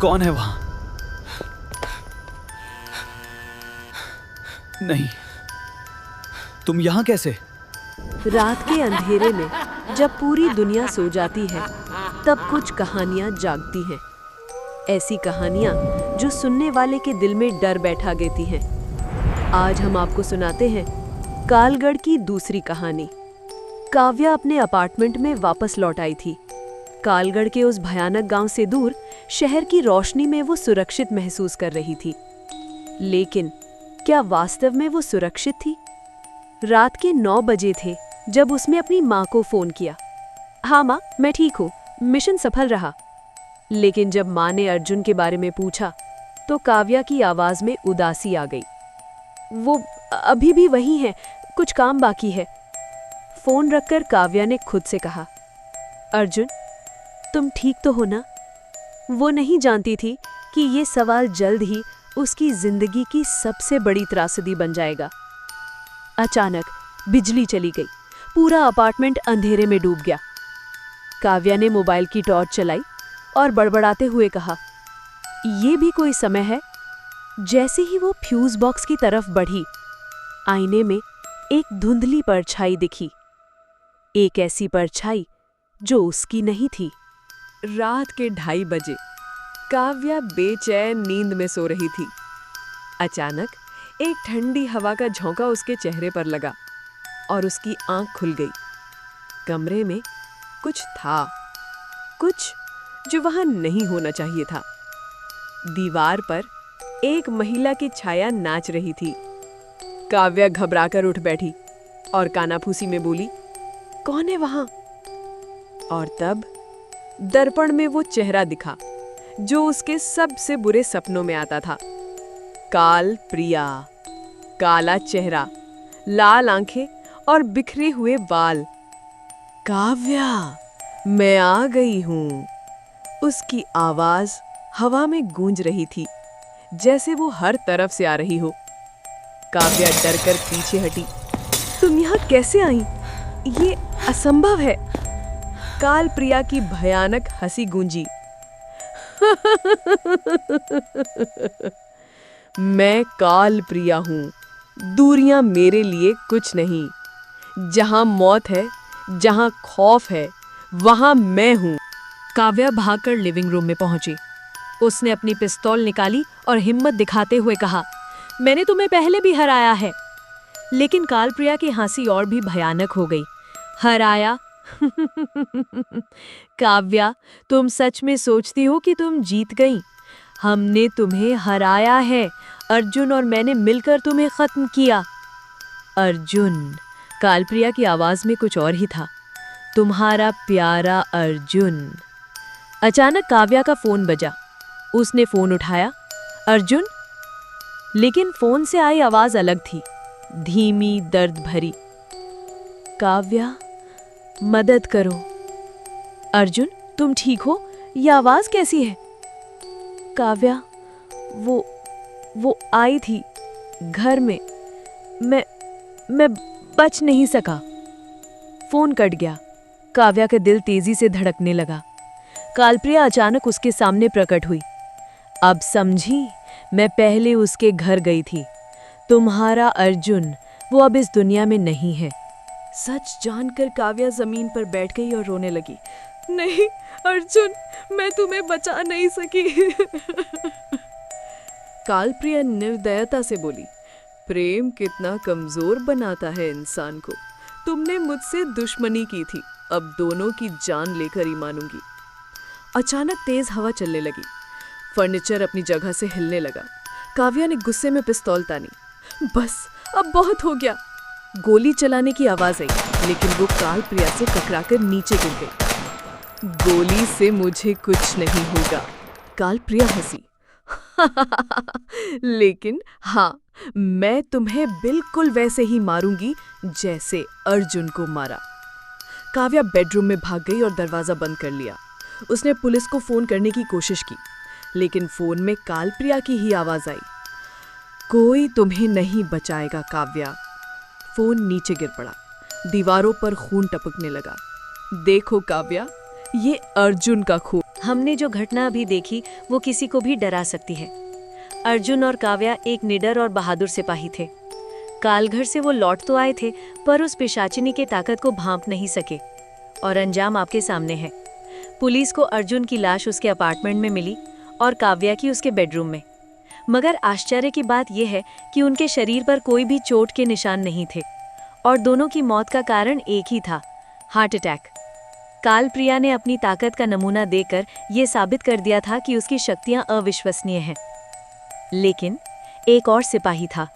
कौन है वहां? नहीं, तुम यहां कैसे? रात के अंधेरे में जब पूरी दुनिया सो जाती है तब कुछ कहानियां जागती हैं। ऐसी कहानियां जो सुनने वाले के दिल में डर बैठा देती हैं। आज हम आपको सुनाते हैं कालगढ़ की दूसरी कहानी। काव्या अपने अपार्टमेंट में वापस लौट आई थी। कालगढ़ के उस भयानक गांव से दूर शहर की रोशनी में वो सुरक्षित महसूस कर रही थी। लेकिन क्या वास्तव में वो सुरक्षित थी? रात के 9 बजे थे जब उसने अपनी माँ को फोन किया। हाँ माँ, मैं ठीक हूँ, मिशन सफल रहा। लेकिन जब माँ ने अर्जुन के बारे में पूछा तो काव्या की आवाज में उदासी आ गई। वो अभी भी वही है, कुछ काम बाकी है। फोन रखकर काव्या ने खुद से कहा, अर्जुन तुम ठीक तो हो ना? वो नहीं जानती थी कि ये सवाल जल्द ही उसकी जिंदगी की सबसे बड़ी त्रासदी बन जाएगा। अचानक बिजली चली गई। पूरा अपार्टमेंट अंधेरे में डूब गया। काव्या ने मोबाइल की टॉर्च चलाई और बड़बड़ाते हुए कहा, ये भी कोई समय है? जैसे ही वो फ्यूज बॉक्स की तरफ बढ़ी, आईने में एक धुंधली परछाई दिखी। एक ऐसी परछाई जो उसकी नहीं थी। रात के 2:30 बजे काव्या बेचैन नींद में सो रही थी। अचानक एक ठंडी हवा का झोंका उसके चेहरे पर लगा और उसकी आंख खुल गई। कमरे में कुछ था, कुछ जो वहां नहीं होना चाहिए था। दीवार पर एक महिला की छाया नाच रही थी। काव्या घबराकर उठ बैठी और कानाफूसी में बोली, कौन है वहां? और तब दर्पण में वो चेहरा दिखा जो उसके सबसे बुरे सपनों में आता था। काल प्रिया। काला चेहरा, लाल आंखें और बिखरे हुए बाल। काव्या, मैं आ गई हूं। उसकी आवाज हवा में गूंज रही थी, जैसे वो हर तरफ से आ रही हो। काव्या डरकर पीछे हटी। तुम यहाँ कैसे आई? ये असंभव है। काल प्रिया की भयानक हंसी गूंजी। मैं काल प्रिया हूं। दूरियां मेरे लिए कुछ नहीं। जहां मौत है, जहां खौफ है, वहां मैं हूं। काव्या भागकर लिविंग रूम में पहुंची। उसने अपनी पिस्तौल निकाली और हिम्मत दिखाते हुए कहा, मैंने तुम्हें पहले भी हराया है। लेकिन कालप्रिया की हंसी और भी भयानक हो गई। हराया? काव्या, तुम सच में सोचती हो कि तुम जीत गई? हमने तुम्हें हराया है। अर्जुन और मैंने मिलकर तुम्हें खत्म किया। अर्जुन? कालप्रिया की आवाज में कुछ और ही था। तुम्हारा प्यारा अर्जुन। अचानक काव्या का फोन बजा। उसने फोन उठाया। अर्जुन? लेकिन फोन से आई आवाज अलग थी, धीमी, दर्द भरी। काव्या, मदद करो। अर्जुन, तुम ठीक हो? यह आवाज कैसी है? काव्या, वो आई थी घर में। मैं बच नहीं सका। फोन कट गया। काव्या का दिल तेजी से धड़कने लगा। कालप्रिया अचानक उसके सामने प्रकट हुई। अब समझी, मैं पहले उसके घर गई थी। तुम्हारा अर्जुन, वो अब इस दुनिया में नहीं है। सच जानकर काव्या जमीन पर बैठ गई और रोने लगी। नहीं अर्जुन, मैं तुम्हें बचा नहीं सकी। कालप्रिया निर्दयता से बोली, प्रेम कितना कमजोर बनाता है इंसान को। तुमने मुझसे दुश्मनी की थी, अब दोनों की जान लेकर ही मानूंगी। अचानक तेज हवा चलने लगी। फर्नीचर अपनी जगह से हिलने लगा। काव्या ने गुस्से में पिस्तौल तानी। बस, अब बहुत हो गया। गोली चलाने की आवाज आई, लेकिन वो कालप्रिया से टकराकर नीचे गिर गई। गोली से मुझे कुछ नहीं होगा। कालप्रिया हंसी। लेकिन हाँ, मैं तुम्हें बिल्कुल वैसे ही मारूंगी जैसे अर्जुन को मारा। काव्या बेडरूम में भाग गई और दरवाजा बंद कर लिया। उसने पुलिस को फोन करने की कोशिश की, लेकिन फोन में कालप्रिया की ही आवाज आई। कोई तुम्हें नहीं बचाएगा काव्या। फोन नीचे गिर पड़ा। दीवारों पर खून टपकने लगा। देखो काव्या, ये अर्जुन का खून। हमने जो घटना अभी देखी वो किसी को भी डरा सकती है। अर्जुन और काव्या एक निडर और बहादुर सिपाही थे। कालघर से वो लौट तो आए थे, पर उस पिशाचिनी की ताकत को भांप नहीं सके, और अंजाम आपके सामने है। पुलिस को अर्जुन की लाश उसके अपार्टमेंट में मिली और काव्या की उसके बेडरूम में। मगर आश्चर्य की बात यह है कि उनके शरीर पर कोई भी चोट के निशान नहीं थे और दोनों की मौत का कारण एक ही था, हार्ट अटैक। कालप्रिया ने अपनी ताकत का नमूना देकर यह साबित कर दिया था कि उसकी शक्तियां अविश्वसनीय हैं। लेकिन एक और सिपाही था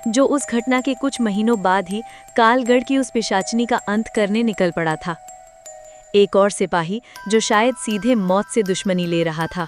जो उस घटना के कुछ महीनों बाद ही कालगढ़ की उस पिशाचिनी का अंत करने निकल पड़ा था। एक और सिपाही जो शायद सीधे मौत से दुश्मनी ले रहा था।